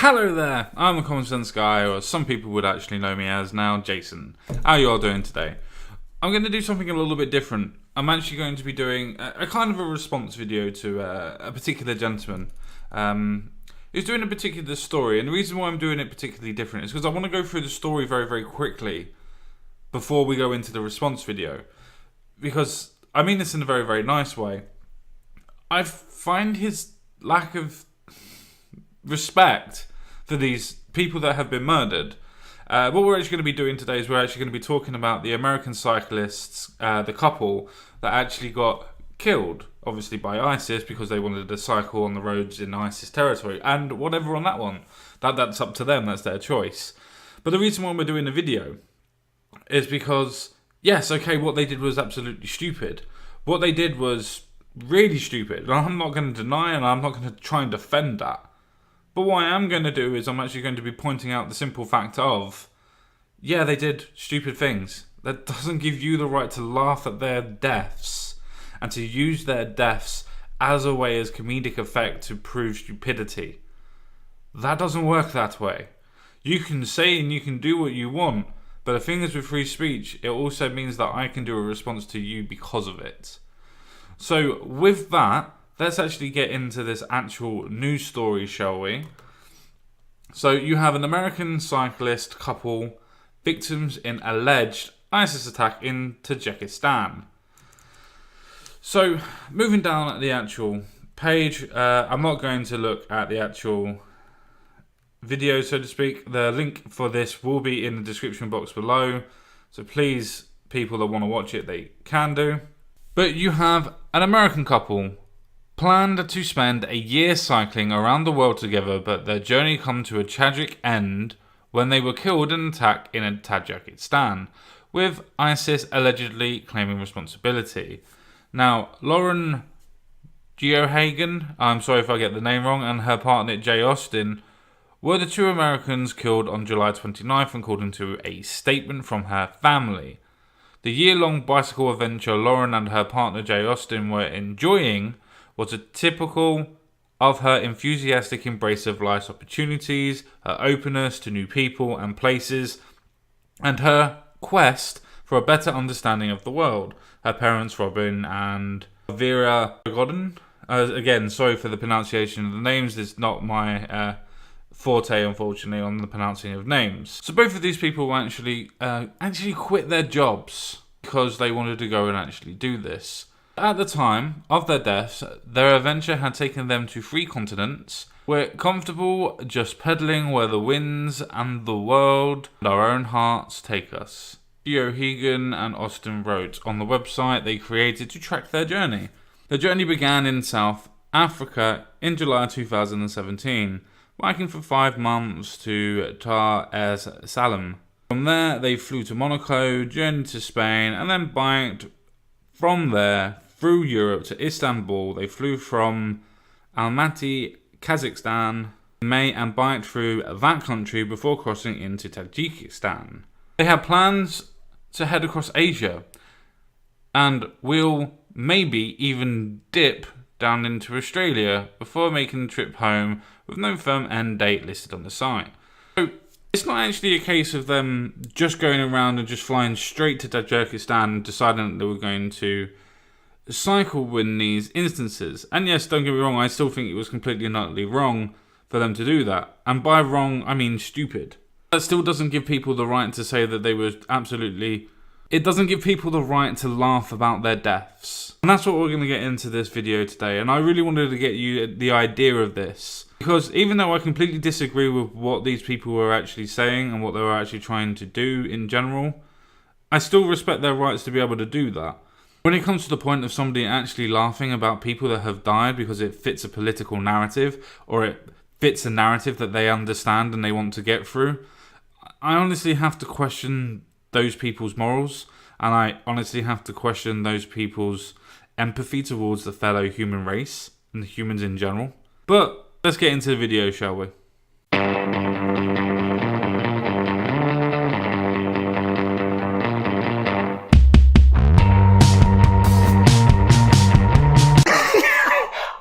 Hello there, I'm a common sense guy, or some people would actually know me as now, Jason. How are you all doing today? I'm going to do something a little bit different. I'm actually going to be doing a kind of a response video to a particular gentleman. He's doing a particular story, and the reason why I'm doing it particularly different is because I want to go through the story very, very quickly before we go into the response video. Because I mean this in a very, very nice way. I find his lack of respect for these people that have been murdered. What we're actually going to be doing today is we're actually going to be talking about the American cyclists, the couple that actually got killed, obviously by ISIS, because they wanted to cycle on the roads in ISIS territory, and whatever on that one. That's up to them, that's their choice. But the reason why we're doing the video is because, yes, okay, what they did was absolutely stupid. What they did was really stupid, and I'm not going to deny and I'm not going to try and defend that. But what I am going to do is I'm actually going to be pointing out the simple fact of, yeah, they did stupid things. That doesn't give you the right to laugh at their deaths and to use their deaths as a way as comedic effect to prove stupidity. That doesn't work that way. You can say and you can do what you want, but the thing is with free speech, it also means that I can do a response to you because of it. So with that, let's actually get into this actual news story, shall we? So you have an American cyclist couple victims in alleged ISIS attack in Tajikistan. So moving down at the actual page, I'm not going to look at the actual video, so to speak. The link for this will be in the description box below. So please, people that want to watch it, they can do. But you have an American couple planned to spend a year cycling around the world together, but their journey come to a tragic end when they were killed in an attack in Tajikistan, with ISIS allegedly claiming responsibility. Now, Lauren Geohagen, I'm sorry if I get the name wrong, and her partner Jay Austen were the two Americans killed on July 29th, according to a statement from her family. The year-long bicycle adventure Lauren and her partner Jay Austen were enjoying was a typical of her enthusiastic embrace of life's opportunities, her openness to new people and places, and her quest for a better understanding of the world. Her parents, Robin and Vera Godden, again, sorry for the pronunciation of the names, it's not my forte, unfortunately, on the pronouncing of names. So both of these people actually quit their jobs because they wanted to go and actually do this. At the time of their deaths, their adventure had taken them to 3 continents. We're comfortable just pedaling where the winds and the world and our own hearts take us. Geohagen and Austen wrote on the website they created to track their journey. The journey began in South Africa in July 2017, biking for 5 months to Dar es Salaam. From there, they flew to Monaco, journeyed to Spain, and then biked from there through Europe to Istanbul. They flew from Almaty, Kazakhstan, in May, and biked through that country before crossing into Tajikistan. They had plans to head across Asia and will maybe even dip down into Australia before making the trip home, with no firm end date listed on the site. So it's not actually a case of them just going around and just flying straight to Tajikistan and deciding that they were going to cycle in these instances. And yes, don't get me wrong, I still think it was completely and utterly wrong for them to do that. And by wrong, I mean stupid. That still doesn't give people the right to say that they were absolutely... It doesn't give people the right to laugh about their deaths. And that's what we're going to get into this video today. And I really wanted to get you the idea of this, because even though I completely disagree with what these people were actually saying and what they were actually trying to do in general, I still respect their rights to be able to do that. When it comes to the point of somebody actually laughing about people that have died because it fits a political narrative, or it fits a narrative that they understand and they want to get through, I honestly have to question those people's morals, and I honestly have to question those people's empathy towards the fellow human race and the humans in general. But let's get into the video, shall we?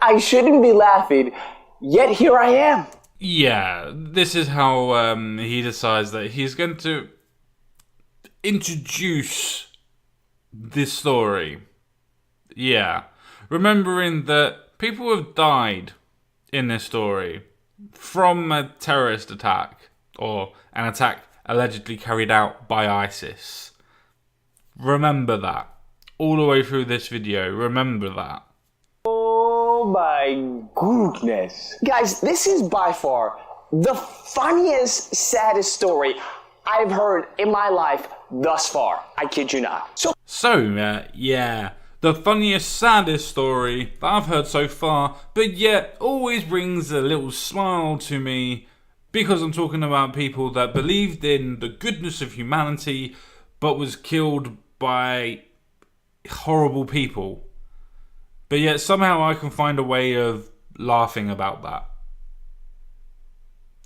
I shouldn't be laughing, yet here I am. Yeah, this is how he decides that he's going to introduce this story. Yeah. Remembering that people have died in this story from a terrorist attack, or an attack allegedly carried out by ISIS. Remember that. All the way through this video, remember that. Oh my goodness. Guys, this is by far the funniest, saddest story I've heard in my life thus far. I kid you not. Yeah, the funniest, saddest story that I've heard so far, but yet always brings a little smile to me because I'm talking about people that believed in the goodness of humanity but was killed by horrible people. But yet somehow I can find a way of laughing about that.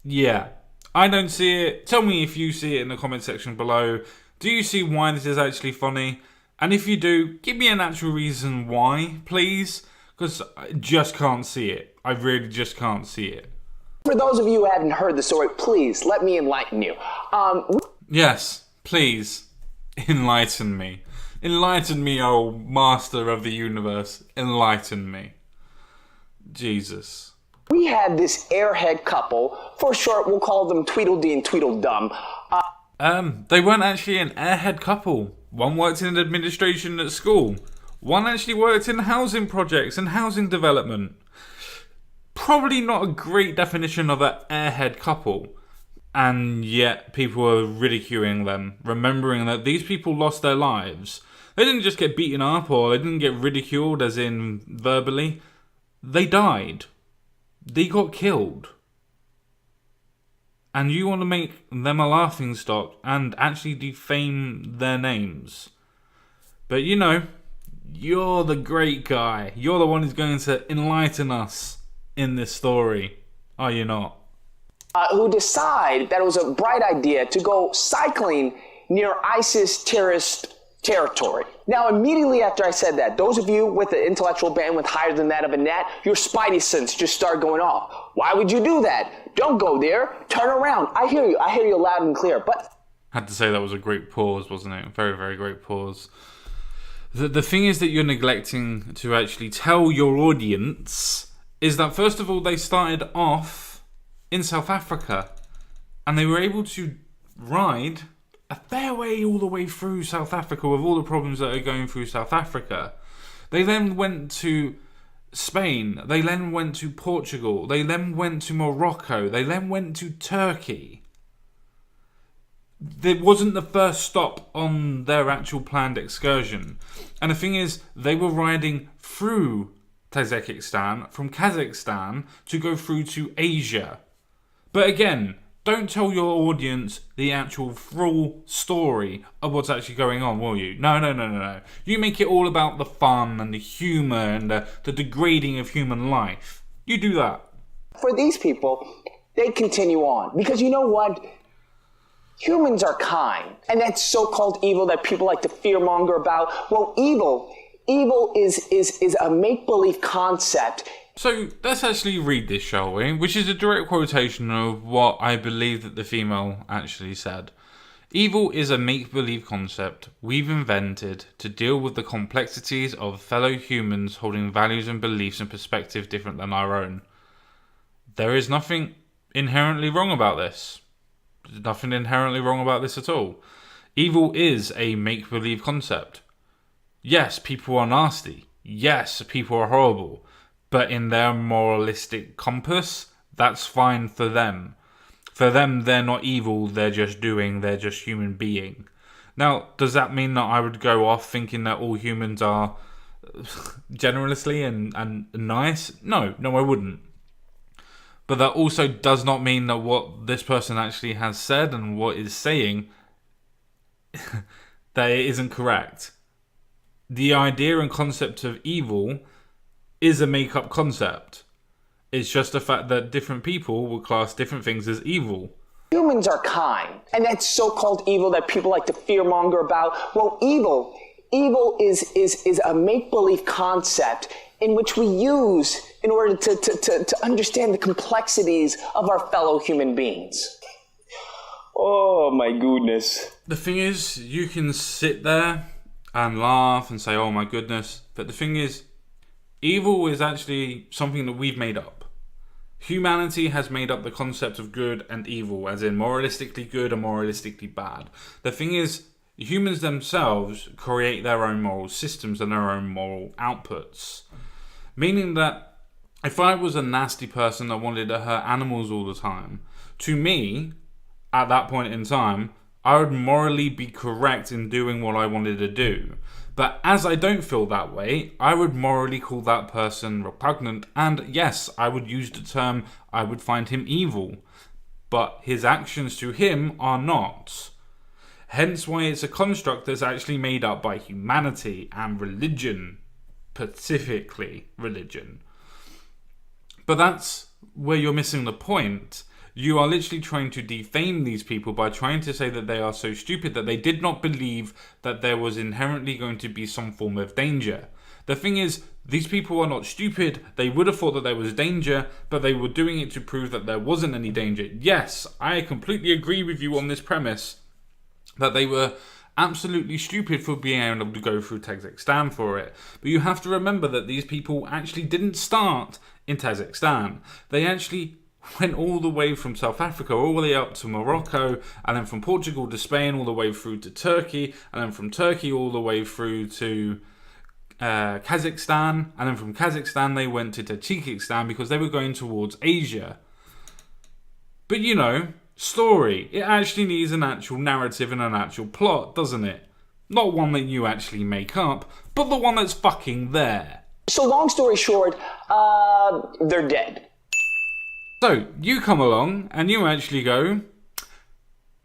Yeah, I don't see it. Tell me if you see it in the comment section below. Do you see why this is actually funny? And if you do, give me an actual reason why, please. Because I just can't see it. I really just can't see it. For those of you who haven't heard the story, please let me enlighten you. Yes, please. Enlighten me. Enlighten me, oh master of the universe. Enlighten me. Jesus. We had this airhead couple. For short, we'll call them Tweedledee and Tweedledum. They weren't actually an airhead couple. One worked in administration at school. One actually worked in housing projects and housing development. Probably not a great definition of an airhead couple. And yet people are ridiculing them, remembering that these people lost their lives. They didn't just get beaten up or they didn't get ridiculed as in verbally. They died. They got killed. And you want to make them a laughingstock and actually defame their names. But you know, you're the great guy. You're the one who's going to enlighten us in this story. Are you not? Who decide that it was a bright idea to go cycling near ISIS terrorist territory. Now, immediately after I said that, those of you with an intellectual bandwidth higher than that of a gnat, your spidey sense just started going off. Why would you do that? Don't go there. Turn around. I hear you. I hear you loud and clear. But had to say that was a great pause, wasn't it? Very, very great pause. The thing is that you're neglecting to actually tell your audience is that, first of all, they started off in South Africa and they were able to ride a fair way all the way through South Africa with all the problems that are going through South Africa. They then went to Spain. They then went to Portugal. They then went to Morocco. They then went to Turkey. It wasn't the first stop on their actual planned excursion. And the thing is, they were riding through Tajikistan, from Kazakhstan, to go through to Asia. But again, don't tell your audience the actual full story of what's actually going on, will you? No. You make it all about the fun and the humour and the degrading of human life. You do that. for these people, they continue on. Because you know what? Humans are kind. And that so-called evil that people like to fearmonger about, well, evil is a make-believe concept. So let's actually read this, shall we? Which is a direct quotation of what I believe that the female actually said. Evil is a make-believe concept we've invented to deal with the complexities of fellow humans holding values and beliefs and perspectives different than our own. There is nothing inherently wrong about this. There's nothing inherently wrong about this at all. Evil is a make-believe concept. Yes, people are nasty. Yes, people are horrible. But in their moralistic compass, that's fine for them. For them, they're not evil, they're just human being. Now, does that mean that I would go off thinking that all humans are generously and nice? No, I wouldn't. But that also does not mean that what this person actually has said and what is saying, that it isn't correct. The idea and concept of evil is a make-up concept. It's just the fact that different people will class different things as evil. Humans are kind. And that so-called evil that people like to fearmonger about, well, evil is a make-believe concept in which we use in order to understand the complexities of our fellow human beings. Oh my goodness. The thing is, you can sit there and laugh and say, oh my goodness, but the thing is, evil is actually something that we've made up. Humanity has made up the concept of good and evil, as in moralistically good and moralistically bad. The thing is, humans themselves create their own moral systems and their own moral outputs. Meaning that if I was a nasty person that wanted to hurt animals all the time, to me, at that point in time, I would morally be correct in doing what I wanted to do. But as I don't feel that way, I would morally call that person repugnant, and yes, I would use the term, I would find him evil. But his actions to him are not. Hence why it's a construct that's actually made up by humanity and religion, specifically religion. But that's where you're missing the point. You are literally trying to defame these people by trying to say that they are so stupid that they did not believe that there was inherently going to be some form of danger. The thing is, these people are not stupid. They would have thought that there was danger, but they were doing it to prove that there wasn't any danger. Yes, I completely agree with you on this premise, that they were absolutely stupid for being able to go through Tajikistan for it. But you have to remember that these people actually didn't start in Tajikistan. They actually went all the way from South Africa all the way up to Morocco, and then from Portugal to Spain all the way through to Turkey, and then from Turkey all the way through to Kazakhstan, and then from Kazakhstan they went to Tajikistan because they were going towards Asia. But you know, story, it actually needs an actual narrative and an actual plot, doesn't it? Not one that you actually make up, but the one that's fucking there. So long story short, they're dead. So, you come along and you actually go,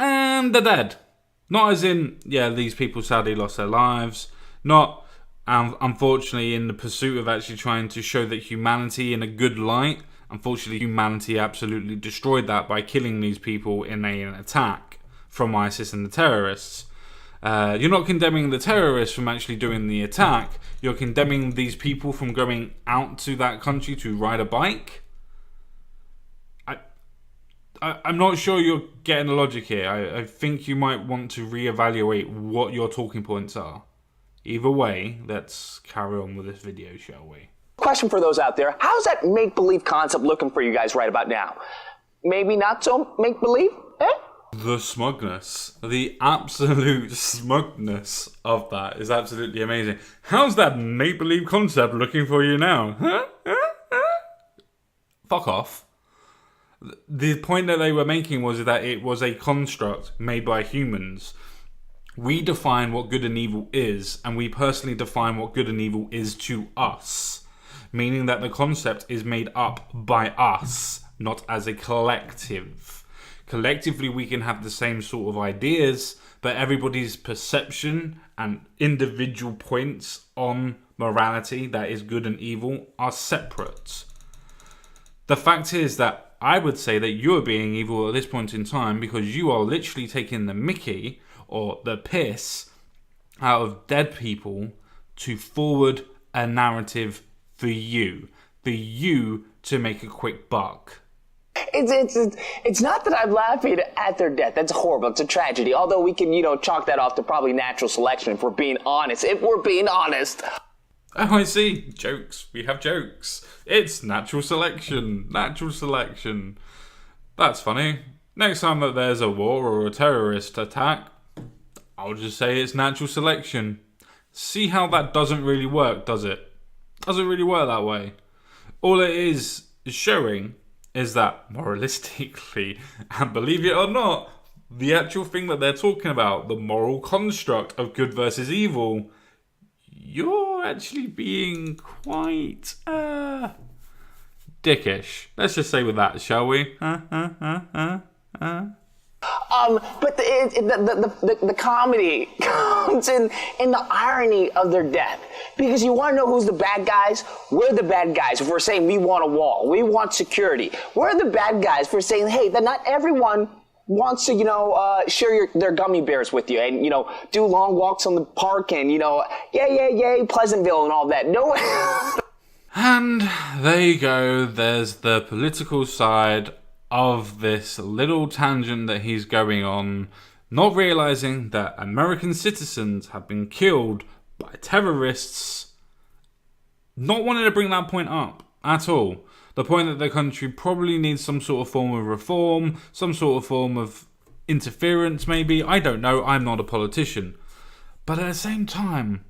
and they're dead. Not as in, yeah, these people sadly lost their lives. Not, unfortunately, in the pursuit of actually trying to show that humanity in a good light. Unfortunately, humanity absolutely destroyed that by killing these people in an attack from ISIS and the terrorists. You're not condemning the terrorists from actually doing the attack. You're condemning these people from going out to that country to ride a bike. I'm not sure you're getting the logic here. I think you might want to reevaluate what your talking points are. Either way, let's carry on with this video, shall we? Question for those out there. How's that make-believe concept looking for you guys right about now? Maybe not so make-believe? Eh? The smugness. The absolute smugness of that is absolutely amazing. How's that make-believe concept looking for you now? Huh? Fuck off. The point that they were making was that it was a construct made by humans. We define what good and evil is, and we personally define what good and evil is to us. Meaning that the concept is made up by us, not as a collective. Collectively, we can have the same sort of ideas, but everybody's perception and individual points on morality, that is good and evil, are separate. The fact is that I would say that you are being evil at this point in time because you are literally taking the mickey or the piss out of dead people to forward a narrative for you to make a quick buck. It's not that I'm laughing at their death. That's horrible. It's a tragedy. Although we can, chalk that off to probably natural selection if we're being honest. Oh, I see. Jokes. We have jokes. It's natural selection. Natural selection. That's funny. Next time that there's a war or a terrorist attack, I'll just say it's natural selection. See how that doesn't really work, does it? Doesn't really work that way. All it is showing is that moralistically, and believe it or not, the actual thing that they're talking about, the moral construct of good versus evil, you're actually being quite dickish. Let's just say with that, shall we? But the comedy comes in the irony of their death. Because you want to know who's the bad guys? We're the bad guys if we're saying we want a wall. We want security. We're the bad guys for saying, hey, that not everyone wants to, share their gummy bears with you and, do long walks on the park and, yay, Pleasantville and all that. No. And there you go, there's the political side of this little tangent that he's going on, not realizing that American citizens have been killed by terrorists, not wanting to bring that point up at all. The point that the country probably needs some sort of form of reform, some sort of form of interference maybe, I don't know, I'm not a politician. But at the same time,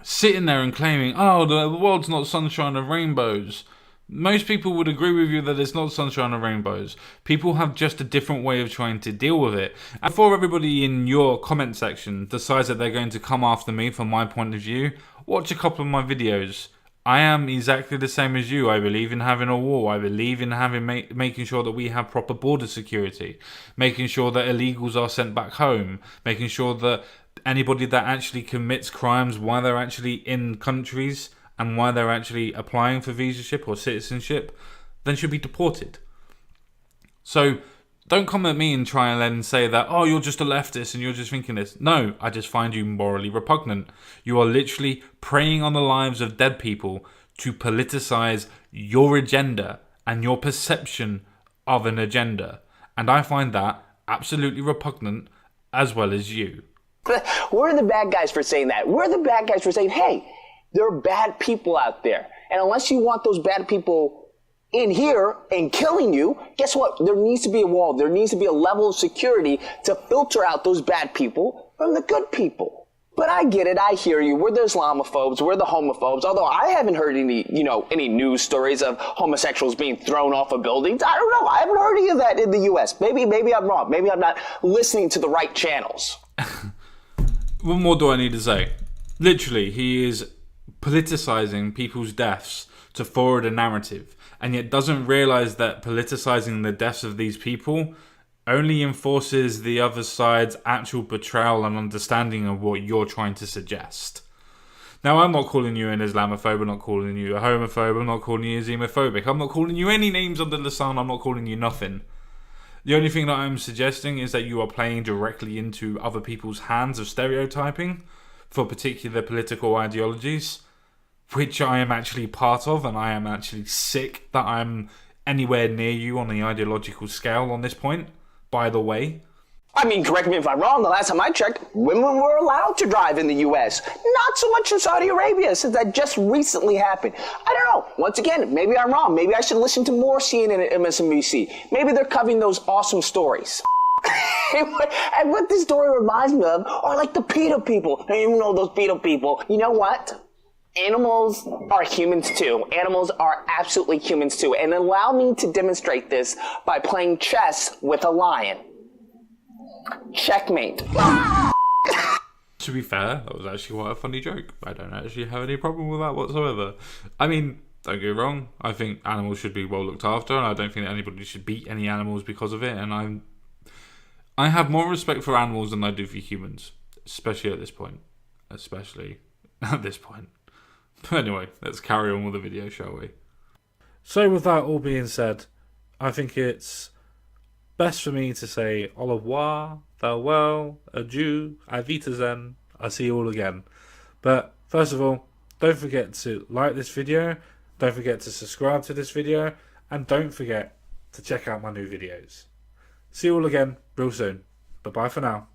sitting there and claiming, oh, the world's not sunshine and rainbows. Most people would agree with you that it's not sunshine and rainbows. People have just a different way of trying to deal with it. And before everybody in your comment section decides that they're going to come after me from my point of view, watch a couple of my videos. I am exactly the same as you. I believe in having a war. I believe in having making sure that we have proper border security, making sure that illegals are sent back home, making sure that anybody that actually commits crimes while they're actually in countries and while they're actually applying for visaskip or citizenship, then should be deported. So don't come at me and try and then say that, oh, you're just a leftist and you're just thinking this. No, I just find you morally repugnant. You are literally preying on the lives of dead people to politicize your agenda and your perception of an agenda. And I find that absolutely repugnant, as well as you. We're the bad guys for saying that. We're the bad guys for saying, hey, there are bad people out there. And unless you want those bad people in here and killing you, guess what? There needs to be a wall. There needs to be a level of security to filter out those bad people from the good people. But I get it. I hear you. We're the Islamophobes. We're the homophobes. Although I haven't heard any news stories of homosexuals being thrown off of buildings. I don't know. I haven't heard any of that in the U.S. Maybe I'm wrong. Maybe I'm not listening to the right channels. What more do I need to say? Literally, he is politicizing people's deaths to forward a narrative, and yet doesn't realize that politicizing the deaths of these people only enforces the other side's actual betrayal and understanding of what you're trying to suggest. Now, I'm not calling you an Islamophobe, I'm not calling you a homophobe, I'm not calling you xenophobic, I'm not calling you any names under the sun, I'm not calling you nothing. The only thing that I'm suggesting is that you are playing directly into other people's hands of stereotyping for particular political ideologies, which I am actually part of, and I am actually sick that I'm anywhere near you on the ideological scale on this point, by the way. I mean, correct me if I'm wrong, the last time I checked, women were allowed to drive in the U.S. Not so much in Saudi Arabia, since that just recently happened. I don't know. Once again, maybe I'm wrong. Maybe I should listen to more CNN and MSNBC. Maybe they're covering those awesome stories. And what this story reminds me of are like the PETA people. I even know those PETA people. You know what? Animals are humans too. Animals are absolutely humans too. And allow me to demonstrate this by playing chess with a lion. Checkmate. To be fair, that was actually quite a funny joke. I don't actually have any problem with that whatsoever. I mean, don't get me wrong. I think animals should be well looked after, and I don't think that anybody should beat any animals because of it. And I have more respect for animals than I do for humans, especially at this point. But anyway, let's carry on with the video, shall we? So with that all being said, I think it's best for me to say au revoir, farewell, adieu, auf Wiedersehen, I'll see you all again. But first of all, don't forget to like this video, don't forget to subscribe to this video, and don't forget to check out my new videos. See you all again real soon. Bye bye for now.